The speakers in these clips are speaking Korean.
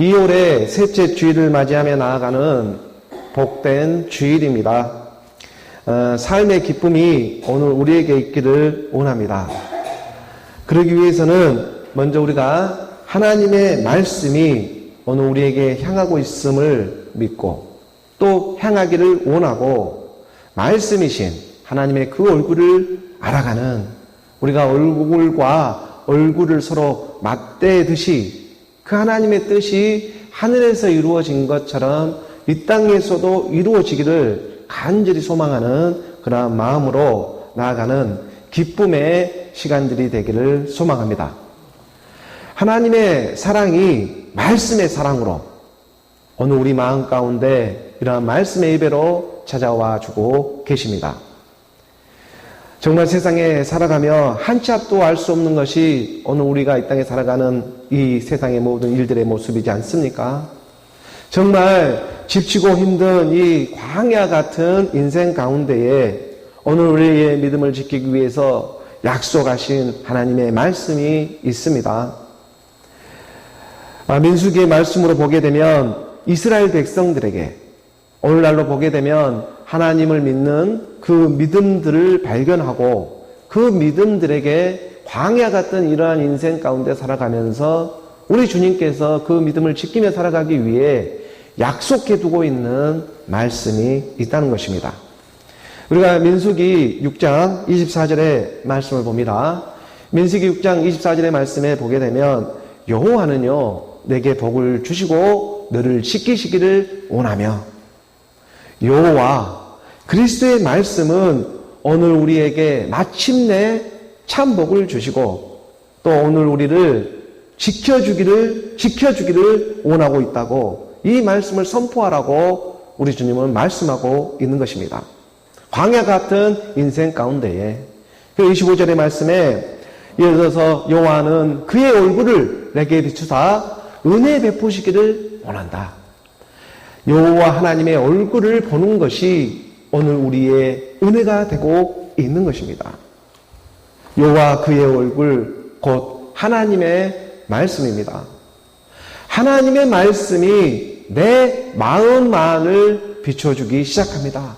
2월의 셋째 주일을 맞이하며 나아가는 복된 주일입니다. 삶의 기쁨이 오늘 우리에게 있기를 원합니다. 그러기 위해서는 먼저 우리가 하나님의 말씀이 오늘 우리에게 향하고 있음을 믿고 또 향하기를 원하고 말씀이신 하나님의 그 얼굴을 알아가는, 우리가 얼굴과 얼굴을 서로 맞대듯이 그 하나님의 뜻이 하늘에서 이루어진 것처럼 이 땅에서도 이루어지기를 간절히 소망하는 그러한 마음으로 나아가는 기쁨의 시간들이 되기를 소망합니다. 하나님의 사랑이 말씀의 사랑으로 오늘 우리 마음 가운데 이러한 말씀의 예배로 찾아와 주고 계십니다. 정말 세상에 살아가며 한 치 앞도 알 수 없는 것이 오늘 우리가 이 땅에 살아가는 이 세상의 모든 일들의 모습이지 않습니까? 정말 지치고 힘든 이 광야 같은 인생 가운데에 오늘 우리의 믿음을 지키기 위해서 약속하신 하나님의 말씀이 있습니다. 민수기의 말씀으로 보게 되면 이스라엘 백성들에게 오늘날로 보게 되면 하나님을 믿는 그 믿음들을 발견하고 그 믿음들에게 광야 같은 이러한 인생 가운데 살아가면서 우리 주님께서 그 믿음을 지키며 살아가기 위해 약속해 두고 있는 말씀이 있다는 것입니다. 우리가 민수기 6장 24절의 말씀을 봅니다. 민수기 6장 24절의 말씀에 보게 되면 여호와는요 내게 복을 주시고 너를 지키시기를 원하며, 여호와 그리스도의 말씀은 오늘 우리에게 마침내 참 복을 주시고 또 오늘 우리를 지켜주기를 원하고 있다고 이 말씀을 선포하라고 우리 주님은 말씀하고 있는 것입니다. 광야 같은 인생 가운데에 그 25절의 말씀에 예를 들어서 여호와는 그의 얼굴을 내게 비추사 은혜 베푸시기를 원한다. 여호와 하나님의 얼굴을 보는 것이 오늘 우리의 은혜가 되고 있는 것입니다. 여호와 그의 얼굴 곧 하나님의 말씀입니다. 하나님의 말씀이 내 마음만을 비춰주기 시작합니다.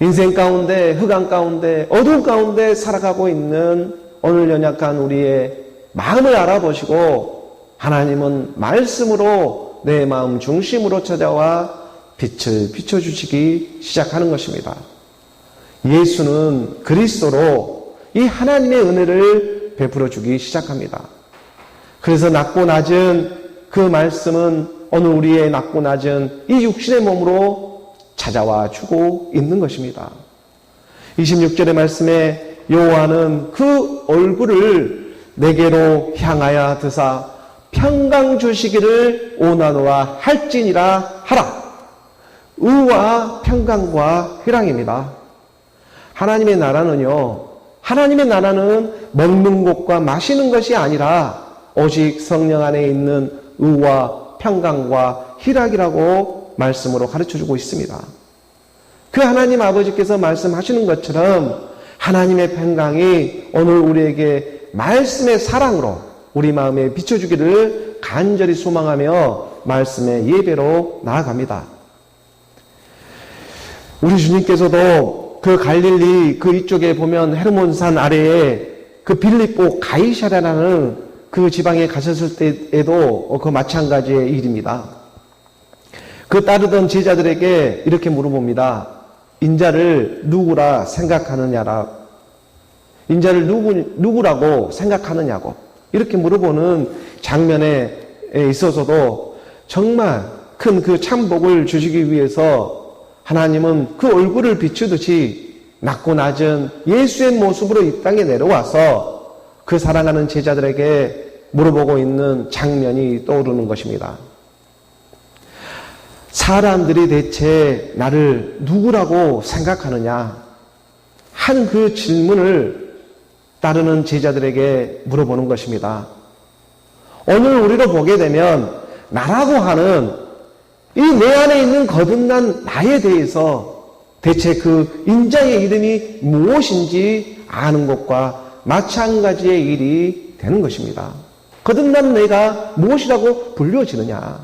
인생 가운데, 흑암 가운데, 어두운 가운데 살아가고 있는 오늘 연약한 우리의 마음을 알아보시고 하나님은 말씀으로 내 마음 중심으로 찾아와 빛을 비춰주시기 시작하는 것입니다. 예수는 그리스도로 이 하나님의 은혜를 베풀어 주기 시작합니다. 그래서 낮고 낮은 그 말씀은 오늘 우리의 낮고 낮은 이 육신의 몸으로 찾아와 주고 있는 것입니다. 26절의 말씀에 여호와는 그 얼굴을 내게로 향하여 드사 평강 주시기를 원하노라 할지니라 하라. 의와 평강과 희락입니다. 하나님의 나라는요, 하나님의 나라는 먹는 것과 마시는 것이 아니라 오직 성령 안에 있는 의와 평강과 희락이라고 말씀으로 가르쳐주고 있습니다. 그 하나님 아버지께서 말씀하시는 것처럼 하나님의 평강이 오늘 우리에게 말씀의 사랑으로 우리 마음에 비춰주기를 간절히 소망하며 말씀의 예배로 나아갑니다. 우리 주님께서도 그 갈릴리 그 이쪽에 보면 헤르몬산 아래에 그 빌립보 가이사랴라는 그 지방에 가셨을 때에도 그 마찬가지의 일입니다. 그 따르던 제자들에게 이렇게 물어봅니다. 인자를 누구라 생각하느냐라. 인자를 누구라고 생각하느냐고 이렇게 물어보는 장면에 있어서도 정말 큰 그 참복을 주시기 위해서 하나님은 그 얼굴을 비추듯이 낮고 낮은 예수의 모습으로 이 땅에 내려와서 그 사랑하는 제자들에게 물어보고 있는 장면이 떠오르는 것입니다. 사람들이 대체 나를 누구라고 생각하느냐 한 그 질문을 따르는 제자들에게 물어보는 것입니다. 오늘 우리로 보게 되면 나라고 하는 이 내 안에 있는 거듭난 나에 대해서 대체 그 인자의 이름이 무엇인지 아는 것과 마찬가지의 일이 되는 것입니다. 거듭난 내가 무엇이라고 불려지느냐?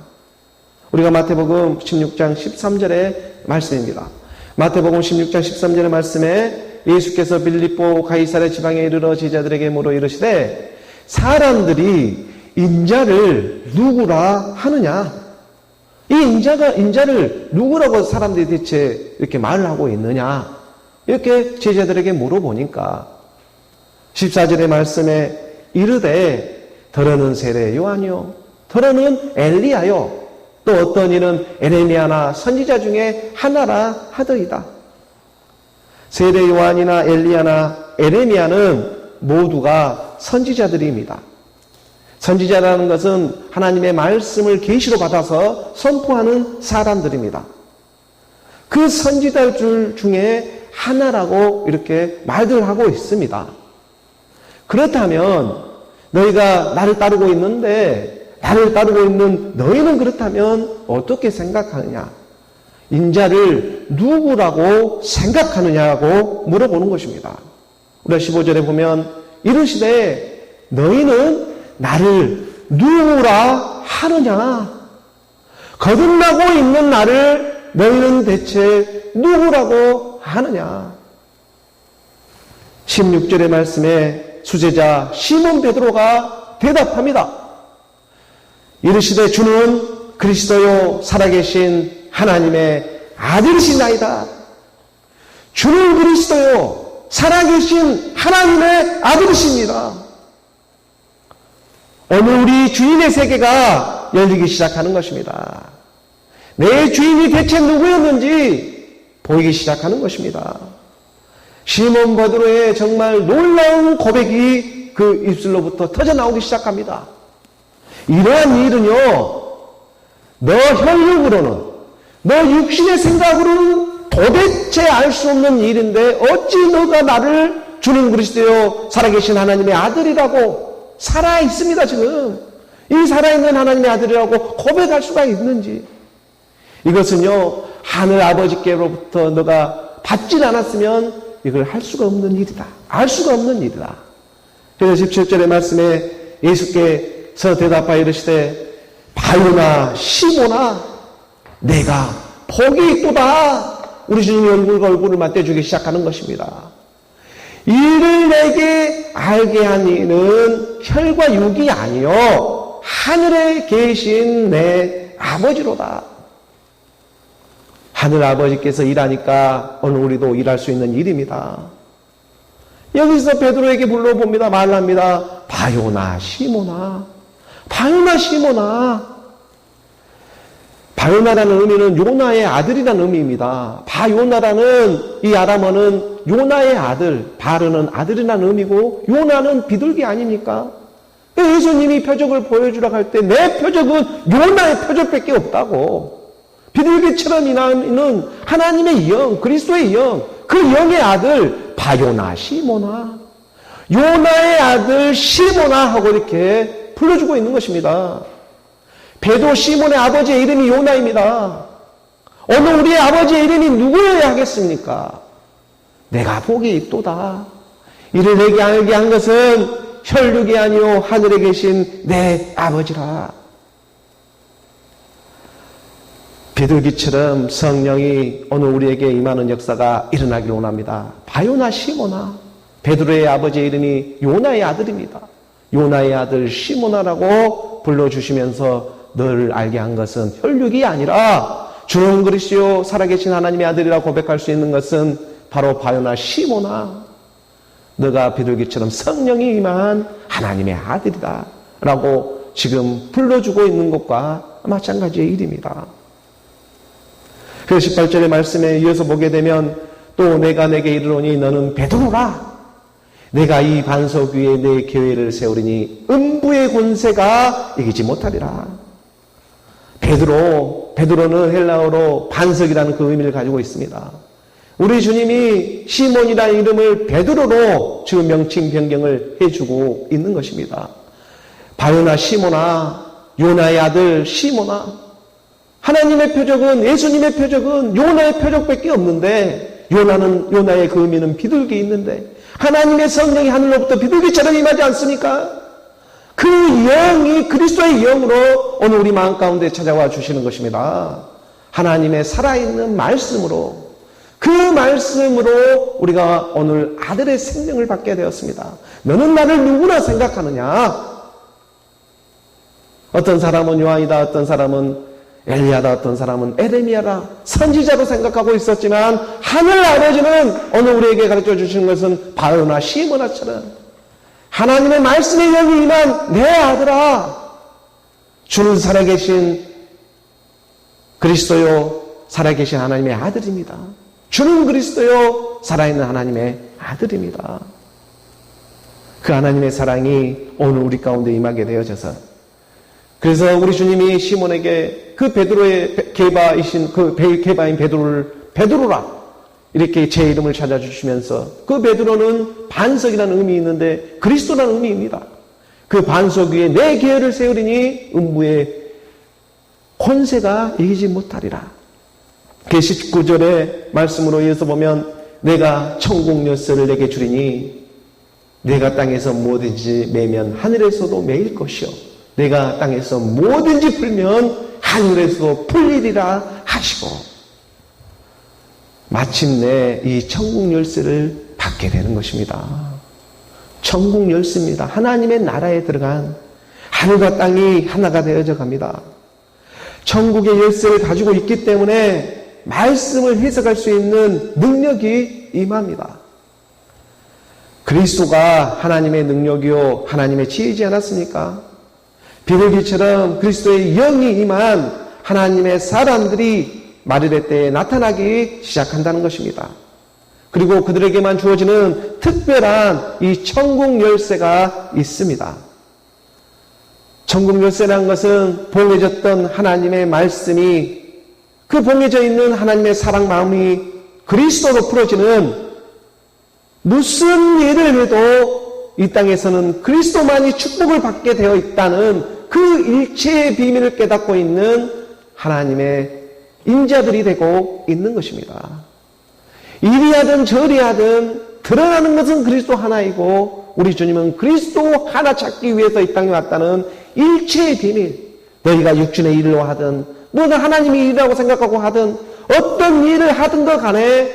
우리가 마태복음 16장 13절의 말씀입니다. 마태복음 16장 13절의 말씀에 예수께서 빌립보 가이사랴 지방에 이르러 제자들에게 물어 이르시되 사람들이 인자를 누구라 하느냐? 이 인자를 누구라고 사람들이 대체 이렇게 말을 하고 있느냐? 이렇게 제자들에게 물어보니까 14절의 말씀에 이르되 더러는 세례 요한이요 더러는 엘리야요 또 어떤 이는 에레미야나 선지자 중에 하나라 하더이다. 세례 요한이나 엘리야나 에레미야는 모두가 선지자들입니다. 선지자라는 것은 하나님의 말씀을 계시로 받아서 선포하는 사람들입니다. 그 선지자들 중에 하나라고 이렇게 말들 하고 있습니다. 그렇다면 너희가 나를 따르고 있는데 나를 따르고 있는 너희는 그렇다면 어떻게 생각하느냐? 인자를 누구라고 생각하느냐고 물어보는 것입니다. 우리가 15절에 보면 이르시되 너희는 나를 누구라 하느냐? 거듭나고 있는 나를 너희는 대체 누구라고 하느냐? 16절의 말씀에 수제자 시몬 베드로가 대답합니다. 이르시되 주는 그리스도요 살아계신 하나님의 아들이시나이다. 주는 그리스도요 살아계신 하나님의 아들이십니다. 오늘 우리 주인의 세계가 열리기 시작하는 것입니다. 내 주인이 대체 누구였는지 보이기 시작하는 것입니다. 시몬 베드로의 정말 놀라운 고백이 그 입술로부터 터져나오기 시작합니다. 이러한 일은요, 너 혈육으로는, 너 육신의 생각으로는 도대체 알 수 없는 일인데 어찌 너가 나를 주는 그리스도요 살아계신 하나님의 아들이라고 살아있습니다. 지금 이 살아있는 하나님의 아들이라고 고백할 수가 있는지, 이것은요 하늘 아버지께로부터 너가 받지 않았으면 이걸 할 수가 없는 일이다. 알 수가 없는 일이다. 그래서 17절의 말씀에 예수께서 대답하여 이르시되 바요나 시몬아 내가 복이 있도다. 우리 주님이 얼굴과 얼굴을 맞대주기 시작하는 것입니다. 이를 내게 알게 한 이는 혈과 육이 아니요 하늘에 계신 내 아버지로다. 하늘 아버지께서 일하니까 오늘 우리도 일할 수 있는 일입니다. 여기서 베드로에게 불러봅니다. 말합니다. 바요나 시몬아. 바요나 시몬아. 바요나라는 의미는 요나의 아들이라는 의미입니다. 바요나라는 이 아람어는 요나의 아들, 바르는 아들이라는 의미고 요나는 비둘기 아닙니까? 예수님이 표적을 보여주라고 할 때 내 표적은 요나의 표적밖에 없다고. 비둘기처럼 일하는 하나님의 영, 그리스도의 영, 그 영의 아들 바요나 시몬아, 요나의 아들 시몬아 하고 이렇게 불러주고 있는 것입니다. 베드로 시몬의 아버지의 이름이 요나입니다. 오늘 우리의 아버지의 이름이 누구여야 하겠습니까? 내가 복이 있도다. 이를 내게 알게 한 것은 혈육이 아니요 하늘에 계신 내 아버지라. 비둘기처럼 성령이 오늘 우리에게 임하는 역사가 일어나기를 원합니다. 바요나 시몬아. 베드로의 아버지의 이름이 요나의 아들입니다. 요나의 아들 시몬아라고 불러주시면서 너를 알게 한 것은 혈육이 아니라 주는 그리스도 살아계신 하나님의 아들이라고 고백할 수 있는 것은 바로 바요나 시몬아. 너가 비둘기처럼 성령이 임한 하나님의 아들이다 라고 지금 불러주고 있는 것과 마찬가지의 일입니다. 그 18절의 말씀에 이어서 보게 되면 또 내가 내게 이르노니 너는 베드로라. 내가 이 반석 위에 내 교회를 세우리니 음부의 권세가 이기지 못하리라. 베드로는 헬라어로 반석이라는 그 의미를 가지고 있습니다. 우리 주님이 시몬이라는 이름을 베드로로 지금 명칭 변경을 해주고 있는 것입니다. 바요나 시몬아, 요나의 아들 시몬아. 하나님의 표적은, 예수님의 표적은 요나의 표적밖에 없는데, 요나의 그 의미는 비둘기 있는데, 하나님의 성령이 하늘로부터 비둘기처럼 임하지 않습니까? 그 영이 그리스도의 영으로 오늘 우리 마음 가운데 찾아와 주시는 것입니다. 하나님의 살아있는 말씀으로, 그 말씀으로 우리가 오늘 아들의 생명을 받게 되었습니다. 너는 나를 누구나 생각하느냐? 어떤 사람은 요한이다, 어떤 사람은 엘리야다, 어떤 사람은 에레미야다, 선지자로 생각하고 있었지만 하늘 아버지는 오늘 우리에게 가르쳐 주시는 것은 바로나 시므나처럼 하나님의 말씀의 영이 임한 내 아들아, 주는 살아계신 그리스도요, 살아계신 하나님의 아들입니다. 주는 그리스도요, 살아있는 하나님의 아들입니다. 그 하나님의 사랑이 오늘 우리 가운데 임하게 되어져서, 그래서 우리 주님이 시몬에게 그 베드로의 게바이신 그 게바인 베드로를 베드로라 이렇게 제 이름을 찾아주시면서, 그 베드로는 반석이라는 의미 있는데 그리스도라는 의미입니다. 그 반석 위에 내 계열을 세우리니 음부의 권세가 이기지 못하리라. 그 19절의 말씀으로 이어서 보면, 내가 천국 열쇠를 내게 주리니 내가 땅에서 뭐든지 매면 하늘에서도 매일 것이요 내가 땅에서 뭐든지 풀면 하늘에서도 풀리리라 하시고, 마침내 이 천국 열쇠를 받게 되는 것입니다. 천국 열쇠입니다. 하나님의 나라에 들어간 하늘과 땅이 하나가 되어져 갑니다. 천국의 열쇠를 가지고 있기 때문에 말씀을 해석할 수 있는 능력이 임합니다. 그리스도가 하나님의 능력이요 하나님의 지혜이지 않았습니까? 비둘기처럼 그리스도의 영이 임한 하나님의 사람들이 마리레 때에 나타나기 시작한다는 것입니다. 그리고 그들에게만 주어지는 특별한 이 천국 열쇠가 있습니다. 천국 열쇠라는 것은 봉해졌던 하나님의 말씀이, 그 봉해져 있는 하나님의 사랑 마음이 그리스도로 풀어지는, 무슨 일을 해도 이 땅에서는 그리스도만이 축복을 받게 되어 있다는 그 일체의 비밀을 깨닫고 있는 하나님의 인자들이 되고 있는 것입니다. 이리 하든 저리 하든 드러나는 것은 그리스도 하나이고, 우리 주님은 그리스도 하나 찾기 위해서 이 땅에 왔다는 일체의 비밀, 너희가 육신의 일로 하든 뭐든 하나님의 일이라고 생각하고 하든 어떤 일을 하든 것 간에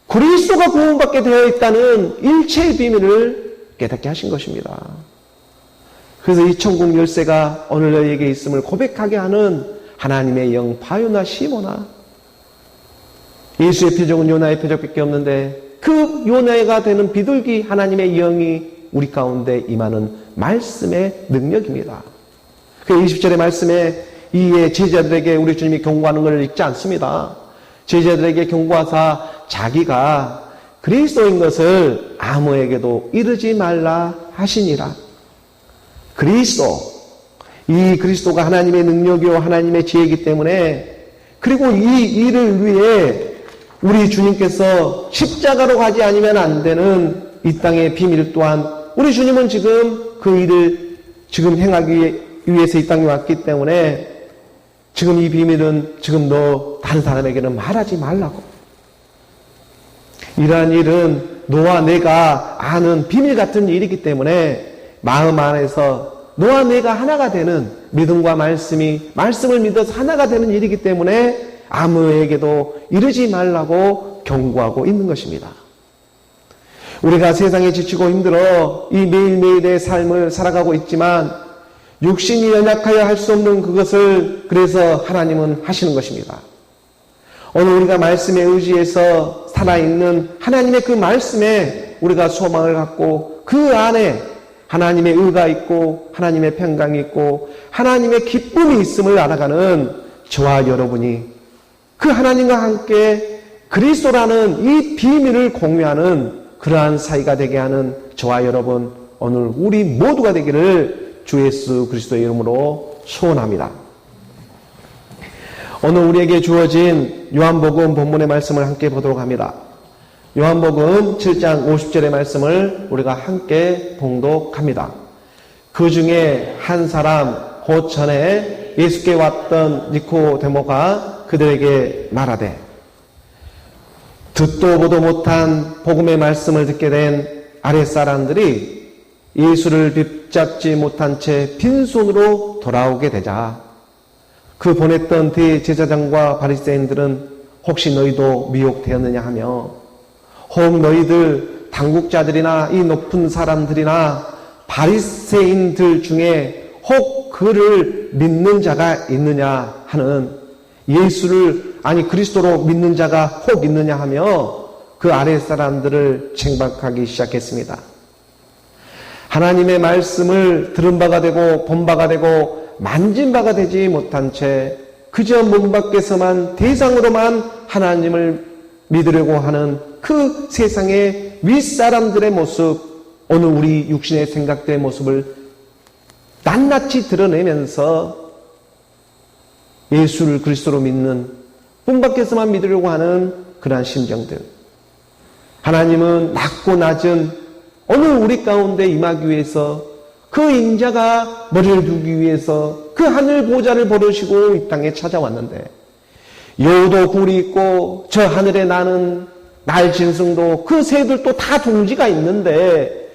그리스도가 구원받게 되어 있다는 일체의 비밀을 깨닫게 하신 것입니다. 그래서 이 천국 열쇠가 오늘 너희에게 있음을 고백하게 하는 하나님의 영 바요나 시모나, 예수의 표적은 요나의 표적밖에 없는데 그 요나가 되는 비둘기 하나님의 영이 우리 가운데 임하는 말씀의 능력입니다. 그 20절의 말씀에 이에 제자들에게 우리 주님이 경고하는 것을 읽지 않습니다. 제자들에게 경고하사 자기가 그리스도인 것을 아무에게도 이르지 말라 하시니라. 그리스도, 이 그리스도가 하나님의 능력이요 하나님의 지혜이기 때문에, 그리고 이 일을 위해 우리 주님께서 십자가로 가지 않으면 안 되는 이 땅의 비밀 또한 우리 주님은 지금 그 일을 지금 행하기 위해서 이 땅에 왔기 때문에, 지금 이 비밀은 지금 너 다른 사람에게는 말하지 말라고. 이러한 일은 너와 내가 아는 비밀 같은 일이기 때문에 마음 안에서 너와 내가 하나가 되는 믿음과 말씀을 믿어서 하나가 되는 일이기 때문에 아무에게도 이르지 말라고 경고하고 있는 것입니다. 우리가 세상에 지치고 힘들어 이 매일매일의 삶을 살아가고 있지만 육신이 연약하여 할 수 없는 그것을 그래서 하나님은 하시는 것입니다. 오늘 우리가 말씀에 의지해서 살아있는 하나님의 그 말씀에 우리가 소망을 갖고 그 안에 하나님의 의가 있고 하나님의 평강이 있고 하나님의 기쁨이 있음을 알아가는 저와 여러분이 그 하나님과 함께 그리스도라는 이 비밀을 공유하는 그러한 사이가 되게 하는 저와 여러분, 오늘 우리 모두가 되기를 주 예수 그리스도의 이름으로 소원합니다. 오늘 우리에게 주어진 요한복음 본문의 말씀을 함께 보도록 합니다. 요한복음 7장 50절의 말씀을 우리가 함께 봉독합니다. 그 중에 한 사람 곧 전에 예수께 왔던 니코데모가 그들에게 말하되, 듣도 보도 못한 복음의 말씀을 듣게 된 아랫사람들이 예수를 붙잡지 못한 채 빈손으로 돌아오게 되자 그 보냈던 대제사장과 바리새인들은 혹시 너희도 미혹되었느냐 하며 혹 너희들 당국자들이나 이 높은 사람들이나 바리새인들 중에 혹 그를 믿는 자가 있느냐 하는 예수를 그리스도로 믿는 자가 혹 있느냐 하며 그 아래 사람들을 책박하기 시작했습니다. 하나님의 말씀을 들은 바가 되고 본 바가 되고 만진 바가 되지 못한 채 그저 문 밖에서만 대상으로만 하나님을 믿으려고 하는 그 세상의 윗사람들의 모습, 오늘 우리 육신의 생각들의 모습을 낱낱이 드러내면서 예수를 그리스도로 믿는 문 밖에서만 믿으려고 하는 그러한 심정들. 하나님은 낮고 낮은 오늘 우리 가운데 임하기 위해서 그 인자가 머리를 두기 위해서 그 하늘 보좌를 버리시고 이 땅에 찾아왔는데 여우도 굴이 있고 저 하늘에 나는 날짐승도 그 새들도 다 둥지가 있는데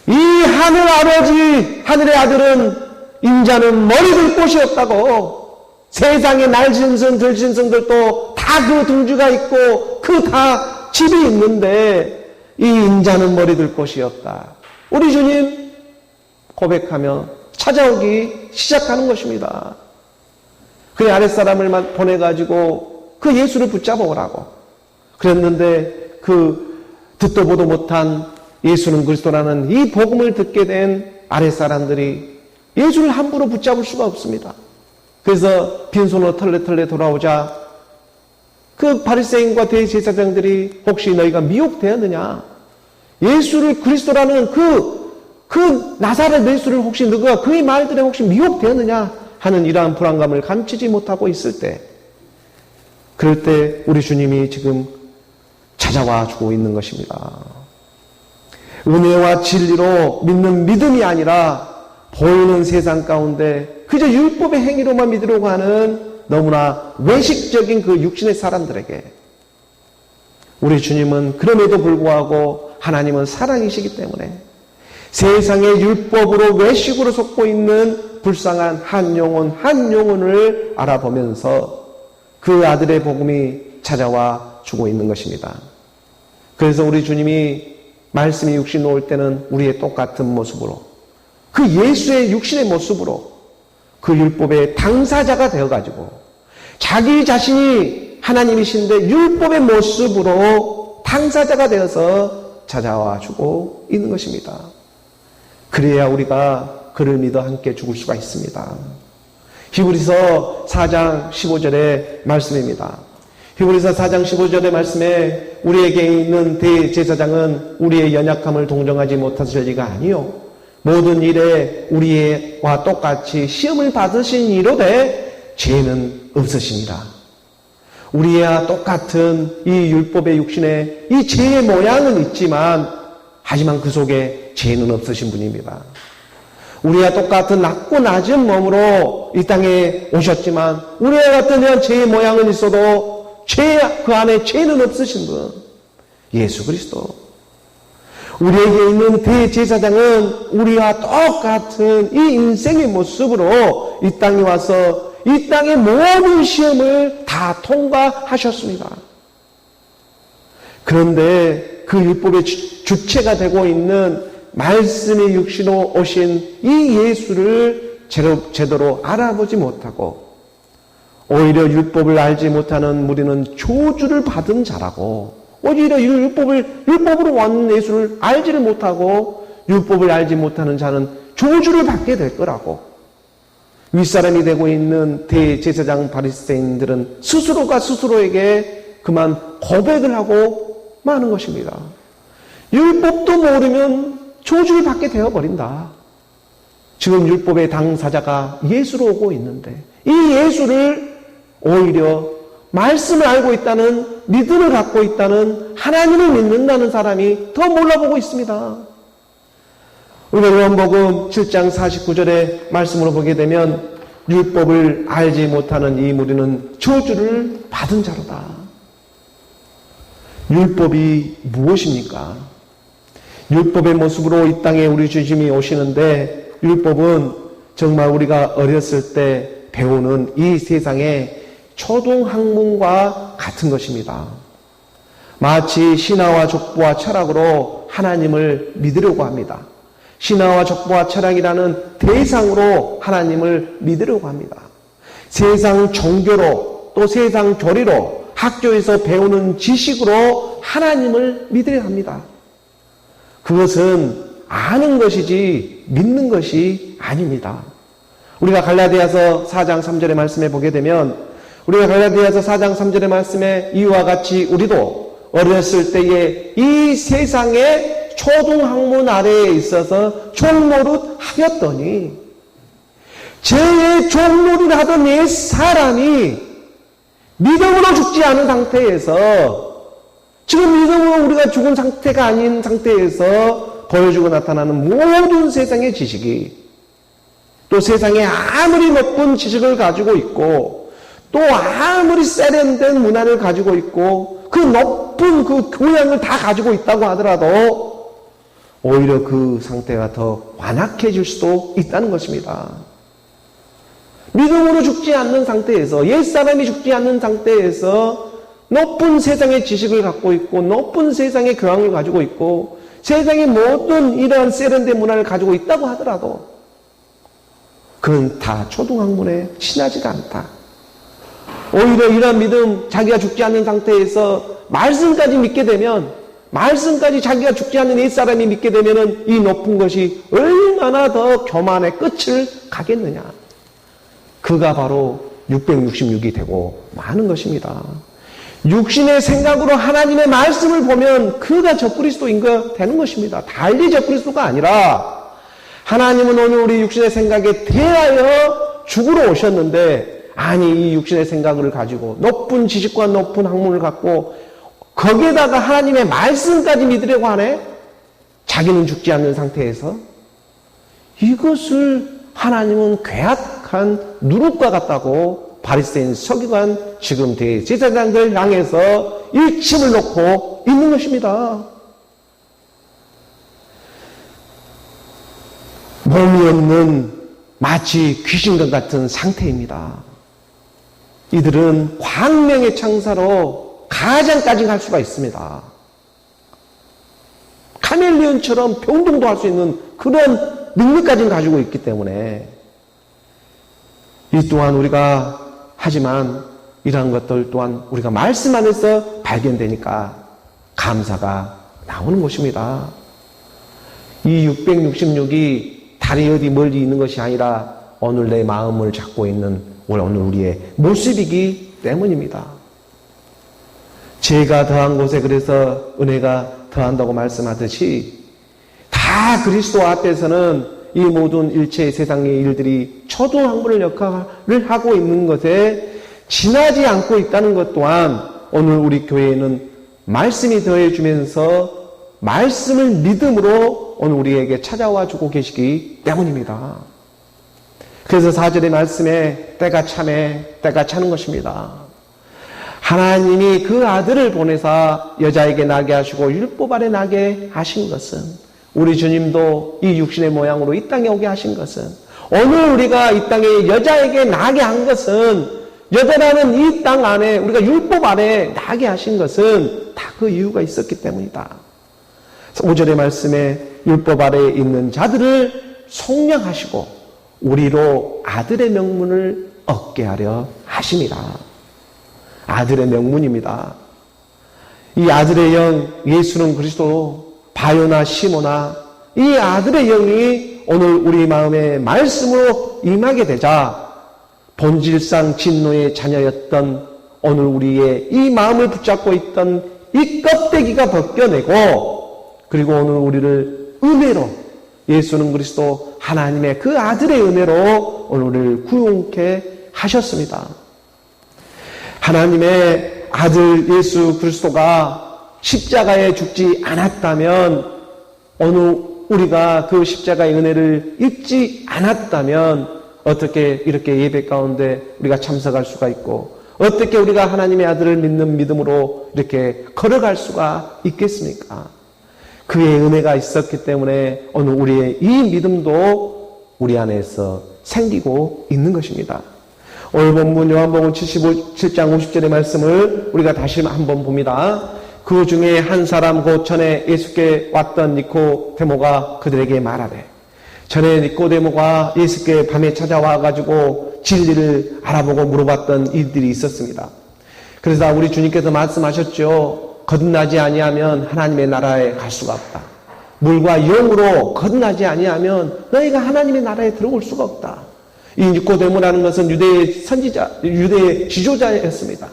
이 하늘 아버지 하늘의 아들은 인자는 머리 들 곳이 없다고 세상에 날짐승 들짐승들도 다 그 둥지가 있고 그 다 집이 있는데 이 인자는 머리 들 곳이 없다. 우리 주님 고백하며 찾아오기 시작하는 것입니다. 그의 아랫사람을 보내가지고 그 예수를 붙잡아 오라고 그랬는데 그 듣도 보도 못한 예수는 그리스도라는 이 복음을 듣게 된 아랫사람들이 예수를 함부로 붙잡을 수가 없습니다. 그래서 빈손으로 털레털레 돌아오자 그 바리새인과 대제사장들이 혹시 너희가 미혹되었느냐? 예수를 그리스도라는 그 나사렛 예수를 혹시 너가 그의 말들에 혹시 미혹되었느냐? 하는 이러한 불안감을 감추지 못하고 있을 때 그럴 때 우리 주님이 지금 찾아와 주고 있는 것입니다. 은혜와 진리로 믿는 믿음이 아니라 보이는 세상 가운데 그저 율법의 행위로만 믿으려고 하는 너무나 외식적인 그 육신의 사람들에게 우리 주님은 그럼에도 불구하고 하나님은 사랑이시기 때문에 세상의 율법으로 외식으로 속고 있는 불쌍한 한 영혼을 알아보면서 그 아들의 복음이 찾아와 주고 있는 것입니다. 그래서 우리 주님이 말씀이 육신 올 때는 우리의 똑같은 모습으로 그 예수의 육신의 모습으로 그 율법의 당사자가 되어가지고 자기 자신이 하나님이신데 율법의 모습으로 당사자가 되어서 찾아와 주고 있는 것입니다. 그래야 우리가 그를 믿어 함께 죽을 수가 있습니다. 히브리서 4장 15절의 말씀입니다. 히브리서 4장 15절의 말씀에 우리에게 있는 대제사장은 우리의 연약함을 동정하지 못하실 리가 아니요 모든 일에 우리와 똑같이 시험을 받으신 이로되 죄는 없으시니라. 우리와 똑같은 이 율법의 육신의 이 죄의 모양은 있지만 하지만 그 속에 죄는 없으신 분입니다. 우리와 똑같은 낮고 낮은 몸으로 이 땅에 오셨지만 우리와 같은 이런 죄의 모양은 있어도 그 안에 죄는 없으신 분 예수 그리스도. 우리에게 있는 대제사장은 우리와 똑같은 이 인생의 모습으로 이 땅에 와서 이 땅의 모든 시험을 다 통과하셨습니다. 그런데 그 율법의 주체가 되고 있는 말씀의 육신으로 오신 이 예수를 제대로 알아보지 못하고 오히려 율법을 알지 못하는 무리는 저주를 받은 자라고 오히려 율법으로 왔는 예수를 알지를 못하고 율법을 알지 못하는 자는 저주를 받게 될 거라고 윗사람이 되고 있는 대제사장 바리새인들은 스스로가 스스로에게 그만 고백을 하고 마는 것입니다. 율법도 모르면 저주를 받게 되어버린다. 지금 율법의 당사자가 예수로 오고 있는데 이 예수를 오히려 말씀을 알고 있다는 믿음을 갖고 있다는 하나님을 믿는다는 사람이 더 몰라보고 있습니다. 우리가 요한복음 7장 49절의 말씀으로 보게 되면 율법을 알지 못하는 이 무리는 저주를 받은 자로다. 율법이 무엇입니까? 율법의 모습으로 이 땅에 우리 주님이 오시는데, 율법은 정말 우리가 어렸을 때 배우는 이 세상의 초등학문과 같은 것입니다. 마치 신화와 족보와 철학으로 하나님을 믿으려고 합니다. 신화와 족보와 철학이라는 대상으로 하나님을 믿으려고 합니다. 세상 종교로 또 세상 교리로 학교에서 배우는 지식으로 하나님을 믿으려 합니다. 그것은 아는 것이지 믿는 것이 아닙니다. 우리가 갈라디아서 4장 3절의 말씀에 보게 되면, 우리가 갈라디아서 4장 3절의 말씀에 이와 같이 우리도 어렸을 때에 이 세상의 초등학문 아래에 있어서 종노릇 하였더니, 죄의 종노릇 하던 옛 사람이 믿음으로 죽지 않은 상태에서, 지금 믿음으로 우리가 죽은 상태가 아닌 상태에서 보여주고 나타나는 모든 세상의 지식이, 또 세상에 아무리 높은 지식을 가지고 있고 또 아무리 세련된 문화를 가지고 있고 그 높은 그 교양을 다 가지고 있다고 하더라도 오히려 그 상태가 더 완악해질 수도 있다는 것입니다. 믿음으로 죽지 않는 상태에서, 옛사람이 죽지 않는 상태에서 높은 세상의 지식을 갖고 있고 높은 세상의 교양을 가지고 있고 세상의 모든 이러한 세련된 문화를 가지고 있다고 하더라도 그건 다 초등학문에 친하지가 않다. 오히려 이러한 믿음, 자기가 죽지 않는 상태에서 말씀까지 믿게 되면, 말씀까지 자기가 죽지 않는 옛사람이 믿게 되면 이 높은 것이 얼마나 더 교만의 끝을 가겠느냐. 그가 바로 666이 되고 마는 것입니다. 육신의 생각으로 하나님의 말씀을 보면 그가 적그리스도인 거 되는 것입니다. 달리 적그리스도가 아니라, 하나님은 오늘 우리 육신의 생각에 대하여 죽으러 오셨는데, 아니 이 육신의 생각을 가지고 높은 지식과 높은 학문을 갖고 거기에다가 하나님의 말씀까지 믿으려고 하네? 자기는 죽지 않는 상태에서? 이것을 하나님은 괴악한 누룩과 같다고 바리새인 서기관, 지금 대제사장들 향해서 일침을 놓고 있는 것입니다. 몸이 없는 마치 귀신과 같은 상태입니다. 이들은 광명의 창사로 가장까지 갈 수가 있습니다. 카멜레온처럼 변동도 할 수 있는 그런 능력까지는 가지고 있기 때문에, 이 또한 우리가 하지만 이러한 것들 또한 우리가 말씀 안에서 발견되니까 감사가 나오는 것입니다. 이 666이 다리 어디 멀리 있는 것이 아니라 오늘 내 마음을 잡고 있는 오늘 우리의 모습이기 때문입니다. 죄가 더한 곳에 그래서 은혜가 더한다고 말씀하듯이, 다 그리스도 앞에서는 이 모든 일체의 세상의 일들이 초등학문을 역할을 하고 있는 것에 지나지 않고 있다는 것 또한 오늘 우리 교회에는 말씀이 더해주면서 말씀을 믿음으로 오늘 우리에게 찾아와 주고 계시기 때문입니다. 그래서 4절의 말씀에 때가 참에 때가 차는 것입니다. 하나님이 그 아들을 보내사 여자에게 나게 하시고 율법 아래 나게 하신 것은, 우리 주님도 이 육신의 모양으로 이 땅에 오게 하신 것은, 오늘 우리가 이 땅에 여자에게 나게 한 것은, 여자라는 이 땅 안에 우리가 율법 아래 나게 하신 것은 다 그 이유가 있었기 때문이다. 5절의 말씀에 율법 아래에 있는 자들을 속량하시고 우리로 아들의 명분을 얻게 하려 하심이라. 아들의 명분입니다. 이 아들의 영, 예수는 그리스도, 바요나 시모나, 이 아들의 영이 오늘 우리 마음에 말씀으로 임하게 되자 본질상 진노의 자녀였던 오늘 우리의 이 마음을 붙잡고 있던 이 껍데기가 벗겨내고, 그리고 오늘 우리를 은혜로, 예수는 그리스도 하나님의 그 아들의 은혜로 오늘 우리를 구원케 하셨습니다. 하나님의 아들 예수 그리스도가 십자가에 죽지 않았다면, 오늘 우리가 그 십자가의 은혜를 입지 않았다면 어떻게 이렇게 예배 가운데 우리가 참석할 수가 있고, 어떻게 우리가 하나님의 아들을 믿는 믿음으로 이렇게 걸어갈 수가 있겠습니까? 그의 은혜가 있었기 때문에 오늘 우리의 이 믿음도 우리 안에서 생기고 있는 것입니다. 오늘 본문 요한복음 7장 50절의 말씀을 우리가 다시 한번 봅니다. 그 중에 한 사람 곧 전에 예수께 왔던 니코데모가 그들에게 말하되, 전에 니코데모가 예수께 밤에 찾아와 가지고 진리를 알아보고 물어봤던 일들이 있었습니다. 그래서 우리 주님께서 말씀하셨죠. 거듭나지 아니하면 하나님의 나라에 갈 수가 없다. 물과 영으로 거듭나지 아니하면 너희가 하나님의 나라에 들어올 수가 없다. 이 니코데모라는 것은 유대의 선지자, 유대의 지도자였습니다.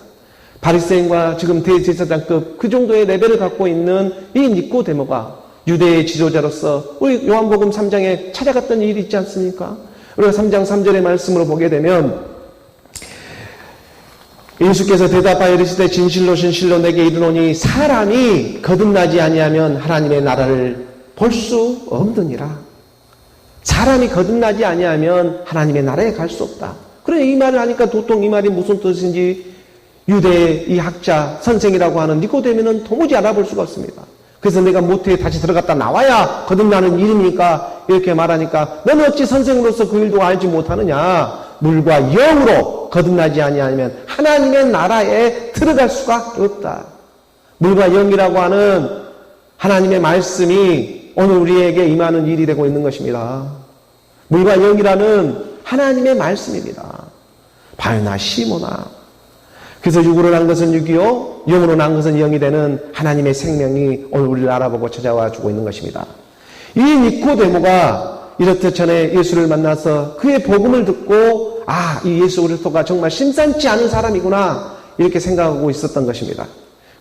바리새인과 지금 대제사장급 그 정도의 레벨을 갖고 있는 이 니코데모가 유대의 지도자로서 우리 요한복음 3장에 찾아갔던 일이 있지 않습니까? 우리가 3장 3절의 말씀으로 보게 되면 예수께서 대답하여 이르시되 진실로 진실로 내게 이르노니 사람이 거듭나지 아니하면 하나님의 나라를 볼 수 없느니라. 사람이 거듭나지 아니하면 하나님의 나라에 갈 수 없다. 그래, 이 말을 하니까 도통 이 말이 무슨 뜻인지 유대의 이 학자 선생이라고 하는 니코데모는 도무지 알아볼 수가 없습니다. 그래서 내가 모태에 다시 들어갔다 나와야 거듭나는 일이니까 이렇게 말하니까 너는 어찌 선생으로서 그 일도 알지 못하느냐. 물과 영으로 거듭나지 아니하면 하나님의 나라에 들어갈 수가 없다. 물과 영이라고 하는 하나님의 말씀이 오늘 우리에게 임하는 일이 되고 있는 것입니다. 물과 영이라는 하나님의 말씀입니다. 바요나 시모나. 그래서 육으로 난 것은 육이요, 영으로 난 것은 영이 되는 하나님의 생명이 오늘 우리를 알아보고 찾아와 주고 있는 것입니다. 이 니코데모가 이렇듯 전에 예수를 만나서 그의 복음을 듣고 이 예수 그리스도가 정말 심상치 않은 사람이구나 이렇게 생각하고 있었던 것입니다.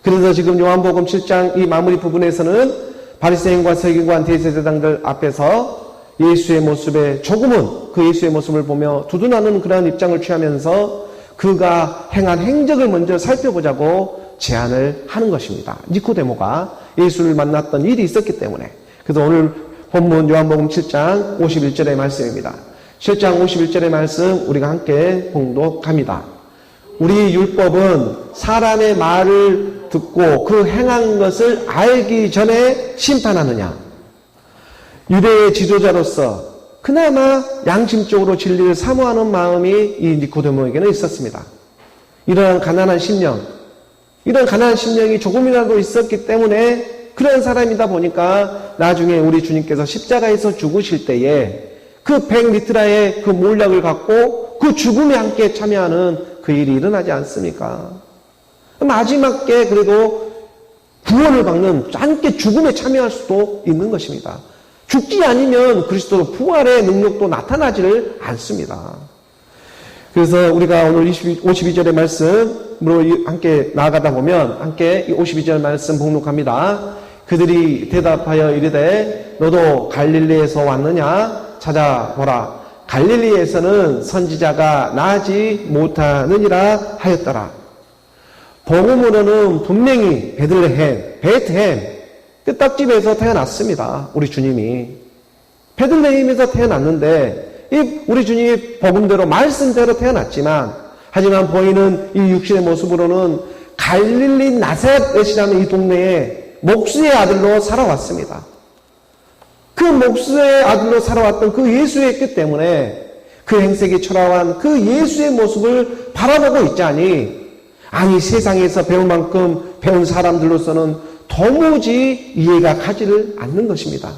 그래서 지금 요한복음 7장 이 마무리 부분에서는 바리새인과 서기관 대제사장들 앞에서 예수의 모습에 조금은 그 예수의 모습을 보며 두둔하는 그러한 입장을 취하면서 그가 행한 행적을 먼저 살펴보자고 제안을 하는 것입니다. 니코데모가 예수를 만났던 일이 있었기 때문에. 그래서 오늘 본문 요한복음 7장 51절의 말씀입니다. 7장 51절의 말씀 우리가 함께 봉독합니다. 우리 율법은 사람의 말을 듣고 그 행한 것을 알기 전에 심판하느냐. 유대의 지도자로서 그나마 양심적으로 진리를 사모하는 마음이 이 니코데모에게는 있었습니다. 이러한 가난한 심령, 이런 가난한 심령이 조금이라도 있었기 때문에 그런 사람이다 보니까 나중에 우리 주님께서 십자가에서 죽으실 때에 그 100리트라의 그 몰약을 갖고 그 죽음에 함께 참여하는 그 일이 일어나지 않습니까? 마지막에 그래도 구원을 받는 함께 죽음에 참여할 수도 있는 것입니다. 죽지 않으면 그리스도 부활의 능력도 나타나지를 않습니다. 그래서 우리가 오늘 52절의 말씀으로 함께 나아가다 보면 함께 52절 말씀 봉독합니다. 그들이 대답하여 이르되 너도 갈릴리에서 왔느냐? 찾아보라. 갈릴리에서는 선지자가 나지 못하느니라 하였더라. 복음으로는 분명히 베들레헴, 그 떡집에서 태어났습니다. 우리 주님이. 베들레헴에서 태어났는데, 우리 주님이 복음대로, 말씀대로 태어났지만, 하지만 보이는 이 육신의 모습으로는 갈릴리 나사렛이라는 이 동네에 목수의 아들로 살아왔습니다. 그 목수의 아들로 살아왔던 그 예수였기 때문에 그 행색이 초라한 그 예수의 모습을 바라보고 있자니, 아니 세상에서 배울 만큼 배운 사람들로서는 도무지 이해가 가지를 않는 것입니다.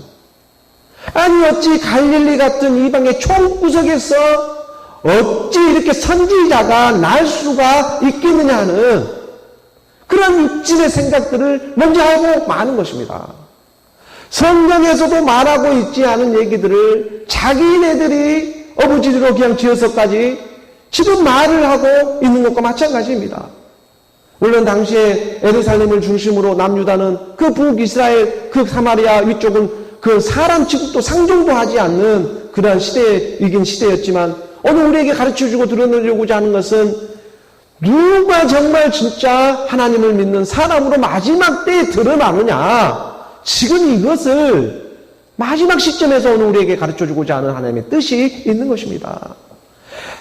아니 어찌 갈릴리 같은 이방의 총구석에서 어찌 이렇게 선지자가 날 수가 있겠느냐 하는 그런 육신의 생각들을 먼저 하고 마는 것입니다. 성경에서도 말하고 있지 않은 얘기들을 자기네들이 어부지리로 그냥 지어서까지 지금 말을 하고 있는 것과 마찬가지입니다. 물론 당시에 예루살렘을 중심으로 남유다는 그 북이스라엘, 그 사마리아 위쪽은 그 사람 취급도 상종도 하지 않는 그러한 시대이긴 시대였지만 오늘 우리에게 가르쳐주고 드러내려고자 하는 것은 누가 정말 진짜 하나님을 믿는 사람으로 마지막 때에 드러나느냐. 지금 이것을 마지막 시점에서 오늘 우리에게 가르쳐주고자 하는 하나님의 뜻이 있는 것입니다.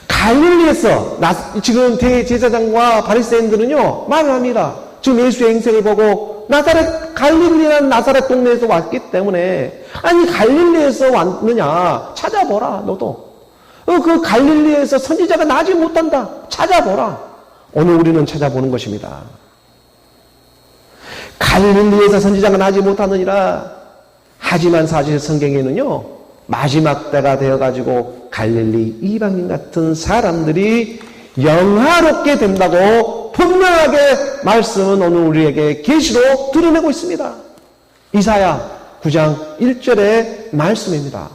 갈릴리에서 지금 대제사장과 바리새인들은요 말을 합니다. 지금 예수의 행색을 보고 나사렛, 갈릴리라는 나사렛 동네에서 왔기 때문에, 아니, 갈릴리에서 왔느냐? 찾아보라, 너도. 그 갈릴리에서 선지자가 나지 못한다. 찾아보라. 오늘 우리는 찾아보는 것입니다. 갈릴리에서 선지자가 나지 못하느니라. 하지만 사실 성경에는요, 마지막 때가 되어가지고 갈릴리 이방인 같은 사람들이 영화롭게 된다고 분명하게 말씀은 오늘 우리에게 계시로 드러내고 있습니다. 이사야 9장 1절의 말씀입니다.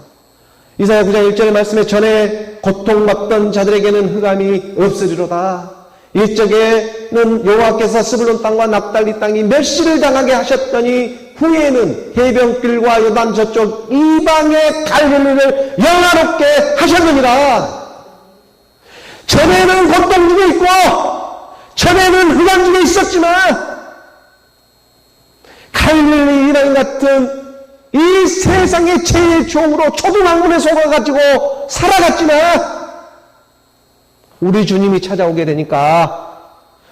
이사야 9장 1절의 말씀에 전에 고통받던 자들에게는 흑암이 없으리로다. 이쪽에는 여호와께서 스불론 땅과 납달리 땅이 멸시를 당하게 하셨더니 후에는 해변길과 요단 저쪽 이방의 갈릴리를 영화롭게 하셨느니라. 전에는 고통 중에 있고 전에는 흑암 중에 있었지만 갈릴리 이방 같은 이 세상의 제일 종으로 초등학문에 속아가지고 살아갔지만 우리 주님이 찾아오게 되니까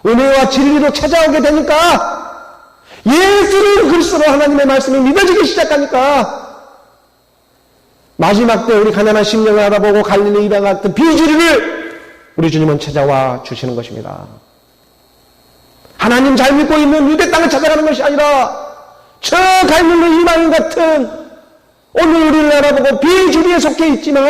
은혜와 진리로 찾아오게 되니까 예수를 그리스도로 하나님의 말씀이 믿어지기 시작하니까 마지막 때 우리 가난한 심령을 알아보고 갈릴리 이방 같은 비주류를 우리 주님은 찾아와 주시는 것입니다. 하나님 잘 믿고 있는 유대 땅을 찾아가는 것이 아니라 저 갈릴리 이방인 같은 오늘 우리를 알아보고 비주류에 속해 있지만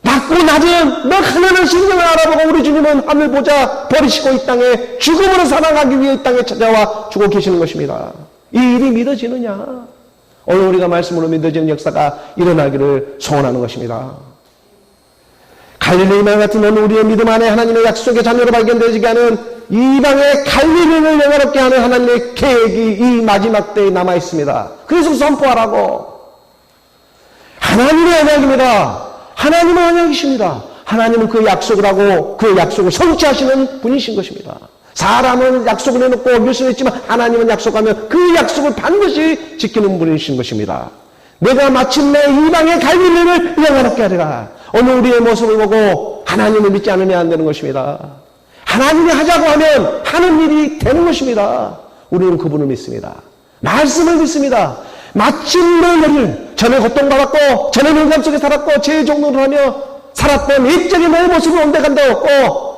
낮고 낮은 너 가난한 심령을 알아보고 우리 주님은 하늘 보자 버리시고 이 땅에 죽음으로 살아가기 위해 이 땅에 찾아와 주고 계시는 것입니다. 이 일이 믿어지느냐? 오늘 우리가 말씀으로 믿어지는 역사가 일어나기를 소원하는 것입니다. 갈릴리 이방 같은 오늘 우리의 믿음 안에 하나님의 약속의 자녀로 발견되지게 하는 이방의 갈릴리를 영화롭게 하는 하나님의 계획이 이 마지막 때에 남아 있습니다. 그래서 선포하라고. 하나님의 언약입니다. 하나님은 언약이십니다. 하나님은 그 약속을 하고 그 약속을 성취하시는 분이신 것입니다. 사람은 약속을 해놓고 멸시했지만 하나님은 약속하면 그 약속을 반드시 지키는 분이신 것입니다. 내가 마침내 이방의 갈릴리를 영화롭게 하리라. 오늘 우리의 모습을 보고 하나님을 믿지 않으면 안 되는 것입니다. 하나님이 하자고 하면 하는 일이 되는 것입니다. 우리는 그분을 믿습니다. 말씀을 믿습니다. 마침내 너를 전에 고통받았고 전에 흑암 속에 살았고 죄의 종로를 하며 살았던 일적인 너의 모습을 온데간데 없고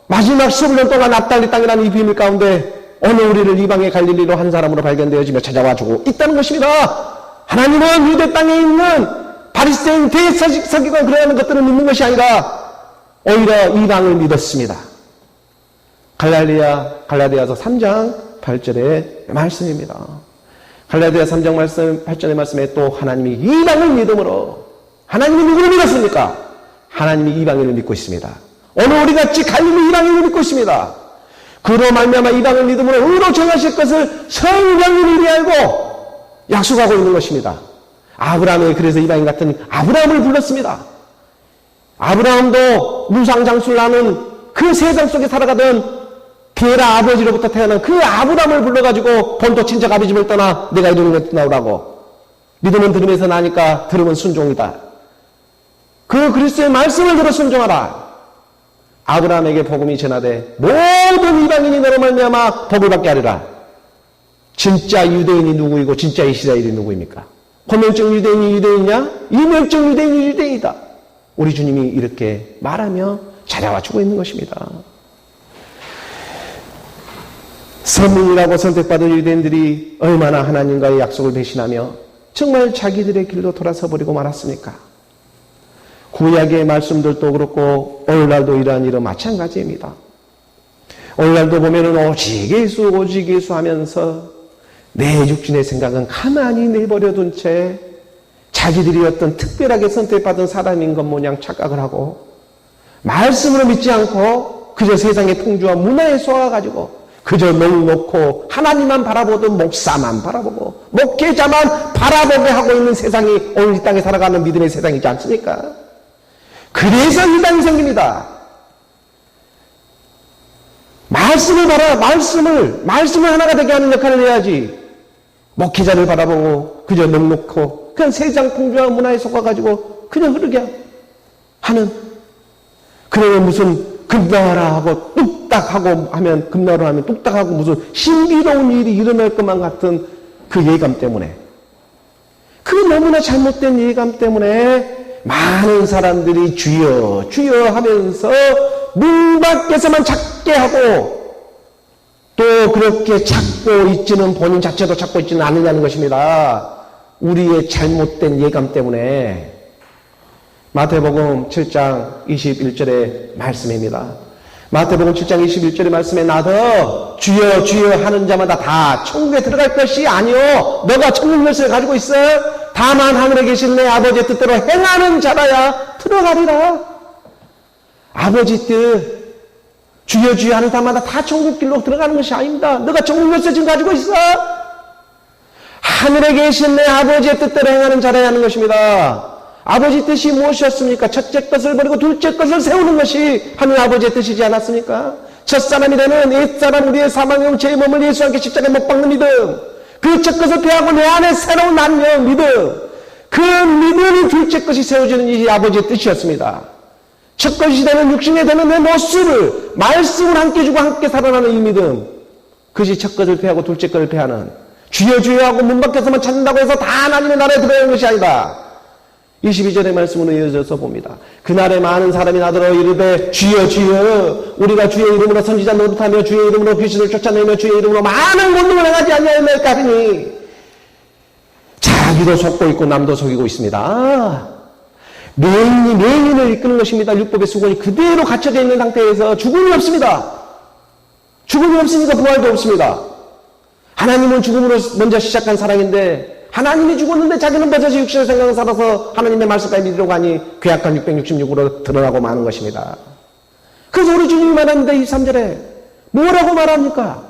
마지막 10년 동안 납달리 땅이라는 이 비밀 가운데 오늘 우리를 이방의 갈릴리로 한 사람으로 발견되어지며 찾아와주고 있다는 것입니다. 하나님은 유대 땅에 있는 바리새인 대서기관 그러는 것들을 믿는 것이 아니라 오히려 이방을 믿었습니다. 갈라디아서 3장 8절의 말씀입니다. 갈라디아 3장 말씀 8절의 말씀에 또 하나님이 이방을 믿음으로 하나님이 누구를 믿었습니까? 하나님이 이방인을 믿고 있습니다. 오늘 우리같이 갈릴리 이방인을 믿고 있습니다. 그로 말미암아 이방을 믿음으로 의로 정하실 것을 성경이 미리 알고 약속하고 있는 것입니다. 아브라함이 그래서 이방인 같은 아브라함을 불렀습니다. 아브라함도 무상장수를 하는 그 세상 속에 살아가던 게라 아버지로부터 태어난 그 아브라함을 불러가지고 본토 친척 아비 집을 떠나 내가 이루는 것을 나오라고. 믿음은 들음에서 나니까 들음은 순종이다. 그 그리스도의 말씀을 들어 순종하라. 아브라함에게 복음이 전하되 모든 이방인이 너로 말미암아 복을 받게 하리라. 진짜 유대인이 누구이고 진짜 이스라엘이 누구입니까? 고면적 유대인이 유대인이냐? 이면적 유대인이 유대인이다. 우리 주님이 이렇게 말하며 찾아와 주고 있는 것입니다. 선민이라고 선택받은 유대인들이 얼마나 하나님과의 약속을 배신하며 정말 자기들의 길로 돌아서 버리고 말았습니까? 구약의 말씀들도 그렇고 오늘날도 이러한 일은 마찬가지입니다. 오늘날도 보면은 오직 예수 하면서 내 육신의 생각은 가만히 내버려둔 채 자기들이 어떤 특별하게 선택받은 사람인 것 모양 착각을 하고 말씀으로 믿지 않고 그저 세상의 풍조와 문화에 속아가지고 그저 넉넉고 하나님만 바라보던 목사만 바라보고 목회자만 바라보게 하고 있는 세상이 오늘 이 땅에 살아가는 믿음의 세상이지 않습니까? 그래서 이단이 생깁니다. 말씀을 하나가 되게 하는 역할을 해야지. 목회자를 바라보고 그저 넉넉고 그냥 세상 풍조와 문화에 속아가지고 그냥 흐르게 하는 그러면 무슨 금방하라 하고 뚝딱 뚝딱하고 하면, 금나로 하면 뚝딱하고 무슨 신비로운 일이 일어날 것만 같은 그 예감 때문에, 그 너무나 잘못된 예감 때문에 많은 사람들이 주여 주여 하면서 문 밖에서만 찾게 하고, 또 그렇게 찾고 있지는 본인 자체도 찾고 있지는 않느냐는 것입니다. 우리의 잘못된 예감 때문에. 마태복음 7장 21절의 말씀입니다. 마태복음 7장 21절의 말씀에 나도 주여 주여 하는 자마다 다 천국에 들어갈 것이 아니요 너가 천국 열쇠를 가지고 있어 다만 하늘에 계신 내 아버지의 뜻대로 행하는 자라야 들어가리라. 아버지 뜻 주여 주여 하는 자마다 다 천국 길로 들어가는 것이 아닙니다. 너가 천국 열쇠 지금 가지고 있어? 하늘에 계신 내 아버지의 뜻대로 행하는 자라야 하는 것입니다. 아버지 뜻이 무엇이었습니까? 첫째 것을 버리고 둘째 것을 세우는 것이 하늘 아버지의 뜻이지 않았습니까? 첫사람이 되는 옛사람 우리의 사망의 죄의 몸을 예수와 함께 십자가에 못 박는 믿음, 그 첫 것을 폐하고 내 안에 새로운 남녀 믿음, 그 믿음이 둘째 것이 세워지는 이 아버지의 뜻이었습니다. 첫 것이 되는 육신에 되는 내 모습을 말씀을 함께 주고 함께 살아나는 이 믿음, 그것이 첫 것을 폐하고 둘째 것을 폐하는, 주여 주여 하고 문 밖에서만 찾는다고 해서 다 하나님의 나라에 들어가는 것이 아니다. 22절의 말씀으로 이어져서 봅니다. 그날에 많은 사람이 나더러 이르되 주여 주여 우리가 주의 이름으로 선지자 노릇하며 주의 이름으로 귀신을 쫓아내며 주의 이름으로 많은 권능을 행하지 아니하였나이까 하니, 자기도 속고 있고 남도 속이고 있습니다. 맹인이 맹인을 이끄는 것입니다. 율법의 수건이 그대로 갇혀져 있는 상태에서 죽음이 없습니다. 죽음이 없으니까 부활도 없습니다. 하나님은 죽음으로 먼저 시작한 사랑인데 하나님이 죽었는데 자기는 버젓이 육신의 생각을 살아서 하나님의 말씀까지 믿으려고 하니 괴악한 666으로 드러나고 마는 것입니다. 그래서 우리 주님이 말하는데 23절에 뭐라고 말합니까?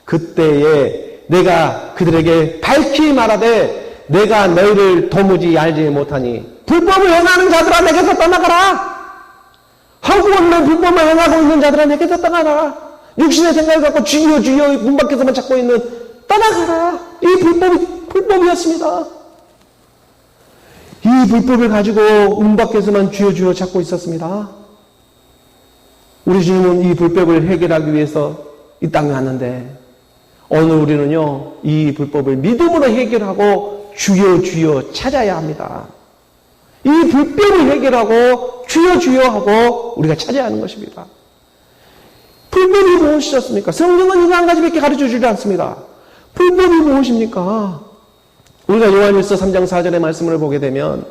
그때에 내가 그들에게 밝히 말하되 내가 너희를 도무지 알지 못하니 불법을 행하는 자들아 내게서 떠나가라. 하고 있는 불법을 행하고 있는 자들아 내게서 떠나가라. 육신의 생각을 갖고 주여 주여 문 밖에서만 찾고 있는 떠나가라. 이 불법이었습니다. 이 불법을 가지고 문 밖에서만 주여 주여 찾고 있었습니다. 우리 주님은 이 불법을 해결하기 위해서 이 땅에 왔는데 오늘 우리는요 이 불법을 믿음으로 해결하고 주여 주여 찾아야 합니다. 이 불법을 해결하고 주여 주여 하고 우리가 찾아야 하는 것입니다. 불법이 무엇이었습니까? 성경은 이거 한 가지밖에 가르쳐 주지 않습니다. 불법이 무엇입니까? 우리가 요한일서 3장 4절의 말씀을 보게 되면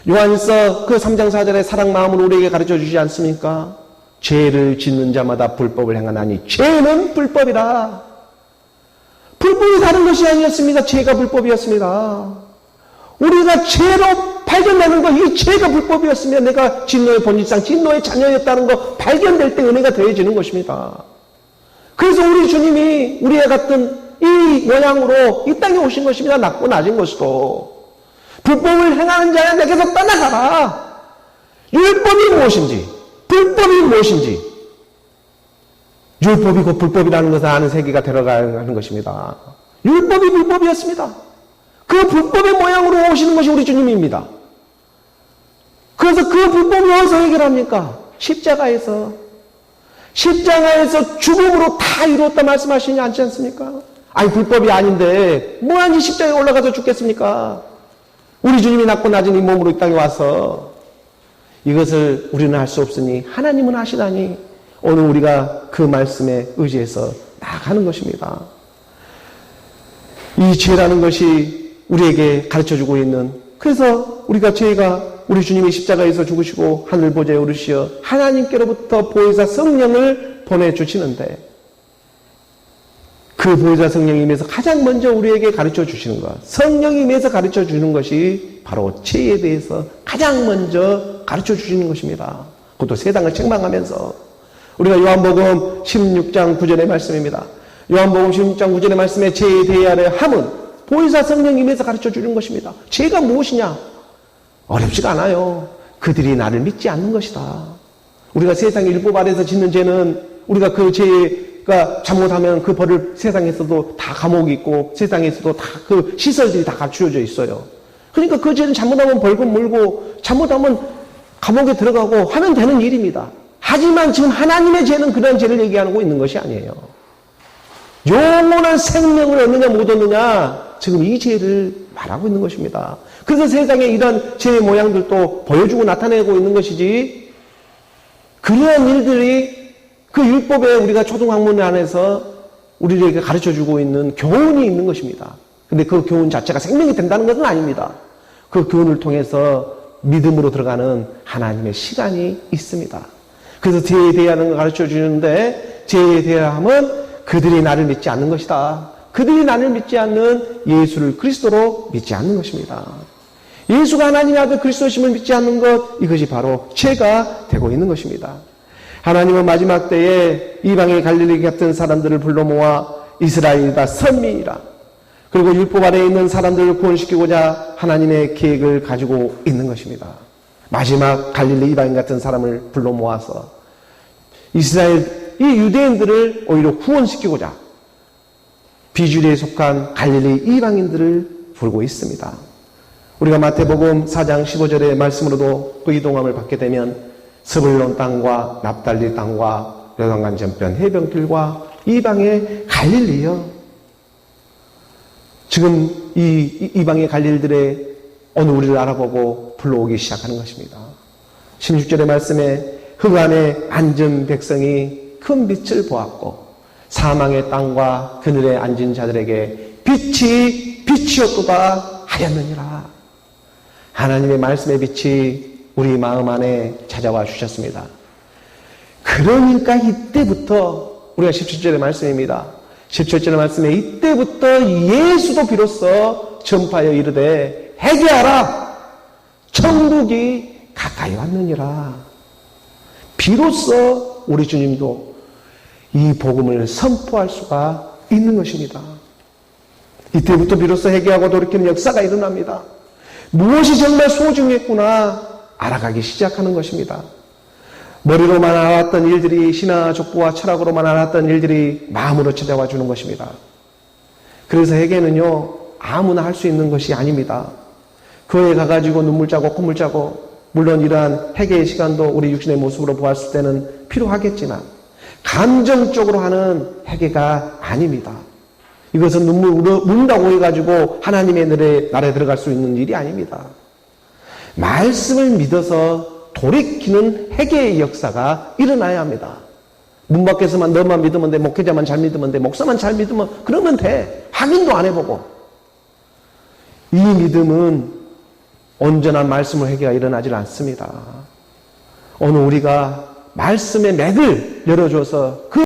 요한일서 그 3장 4절의 사랑 마음으로 우리에게 가르쳐 주지 않습니까? 죄를 짓는 자마다 불법을 행하나니 죄는 불법이라. 불법이 다른 것이 아니었습니다. 죄가 불법이었습니다. 우리가 죄로 발견되는 것, 이 죄가 불법이었으면 내가 진노의 본질상 진노의 자녀였다는 거 발견될 때 은혜가 더해지는 것입니다. 그래서 우리 주님이 우리와 같은 이 모양으로 이 땅에 오신 것입니다. 낮고 낮은 것으로. 불법을 행하는 자야 내게서 떠나가라. 율법이 무엇인지, 불법이 무엇인지, 율법이고 불법이라는 것을 아는 세계가 들어가는 것입니다. 율법이 불법이었습니다. 그 불법의 모양으로 오시는 것이 우리 주님입니다. 그래서 그 불법을 어디서 해결합니까? 십자가에서 죽음으로 다 이루었다 말씀하시지 않지 않습니까? 아니 불법이 아닌데 뭐하니 십자가에 올라가서 죽겠습니까? 우리 주님이 낮고 낮은 이 몸으로 이 땅에 와서 이것을 우리는 할 수 없으니 하나님은 하시다니 오늘 우리가 그 말씀에 의지해서 나아가는 것입니다. 이 죄라는 것이 우리에게 가르쳐주고 있는, 그래서 우리가 죄가 우리 주님이 십자가에서 죽으시고 하늘 보좌에 오르시어 하나님께로부터 보혜사 성령을 보내주시는데 그 보혜사 성령이 임해서 가장 먼저 우리에게 가르쳐 주시는 것, 성령이 임해서 가르쳐 주는 것이 바로 죄에 대해서 가장 먼저 가르쳐 주시는 것입니다. 그것도 세상을 책망하면서 우리가 요한복음 16장 9절의 말씀입니다. 요한복음 16장 9절의 말씀에 죄에 대하여 함은 보혜사 성령이 임해서 가르쳐 주는 것입니다. 죄가 무엇이냐? 어렵지가 않아요. 그들이 나를 믿지 않는 것이다. 우리가 세상의 율법 아래서 짓는 죄는 우리가 그 죄가 잘못하면 그 벌을 세상에서도 다 감옥이 있고 세상에서도 다 그 시설들이 다 갖추어져 있어요. 그러니까 그 죄는 잘못하면 벌금 물고 잘못하면 감옥에 들어가고 하면 되는 일입니다. 하지만 지금 하나님의 죄는 그런 죄를 얘기하고 있는 것이 아니에요. 영원한 생명을 얻느냐 못 얻느냐 지금 이 죄를 말하고 있는 것입니다. 그래서 세상에 이런 죄의 모양들도 보여주고 나타내고 있는 것이지, 그런 일들이 그 율법에 우리가 초등학문 안에서 우리에게 가르쳐주고 있는 교훈이 있는 것입니다. 근데 그 교훈 자체가 생명이 된다는 것은 아닙니다. 그 교훈을 통해서 믿음으로 들어가는 하나님의 시간이 있습니다. 그래서 죄에 대하는 걸 가르쳐 주는데, 죄에 대함은 그들이 나를 믿지 않는 것이다. 그들이 나를 믿지 않는 예수를 그리스도로 믿지 않는 것입니다. 예수가 하나님의 아들 그리스도심을 믿지 않는 것, 이것이 바로 죄가 되고 있는 것입니다. 하나님은 마지막 때에 이방의 갈릴리 같은 사람들을 불러 모아 이스라엘이다, 선민이라, 그리고 율법 아래에 있는 사람들을 구원시키고자 하나님의 계획을 가지고 있는 것입니다. 마지막 갈릴리 이방인 같은 사람을 불러 모아서 이스라엘, 이 유대인들을 오히려 구원시키고자 비주리에 속한 갈릴리 이방인들을 부르고 있습니다. 우리가 마태복음 4장 15절의 말씀으로도 그 이동함을 받게 되면 스불론 땅과 납달리 땅과 요단강 전편 해변길과 이방의 갈릴리요, 지금 이 이방의 갈릴들의 어느 우리를 알아보고 불러오기 시작하는 것입니다. 16절의 말씀에 흑 안에 앉은 백성이 큰 빛을 보았고 사망의 땅과 그늘에 앉은 자들에게 빛이 빛이었도다 하였느니라. 하나님의 말씀의 빛이 우리 마음 안에 찾아와 주셨습니다. 그러니까 이때부터, 우리가 17절의 말씀입니다. 17절의 말씀에 이때부터 예수도 비로소 전파하여 이르되 회개하라, 천국이 가까이 왔느니라. 비로소 우리 주님도 이 복음을 선포할 수가 있는 것입니다. 이때부터 비로소 회개하고 돌이키는 역사가 일어납니다. 무엇이 정말 소중했구나 알아가기 시작하는 것입니다. 머리로만 알았던 일들이, 신화 족보와 철학으로만 알았던 일들이 마음으로 찾아와 주는 것입니다. 그래서 회개는요, 아무나 할 수 있는 것이 아닙니다. 교회에 가가지고 눈물 짜고 콧물 짜고, 물론 이러한 회개의 시간도 우리 육신의 모습으로 보았을 때는 필요하겠지만 감정적으로 하는 회개가 아닙니다. 이것은 눈물 문다고 해가지고 하나님의 나라에 들어갈 수 있는 일이 아닙니다. 말씀을 믿어서 돌이키는 회개의 역사가 일어나야 합니다. 문 밖에서만 너만 믿으면 돼, 목회자만 잘 믿으면 돼, 목사만 잘 믿으면 그러면 돼. 확인도 안 해보고. 이 믿음은 온전한 말씀을 회개가 일어나질 않습니다. 오늘 우리가 말씀의 맥을 열어줘서 그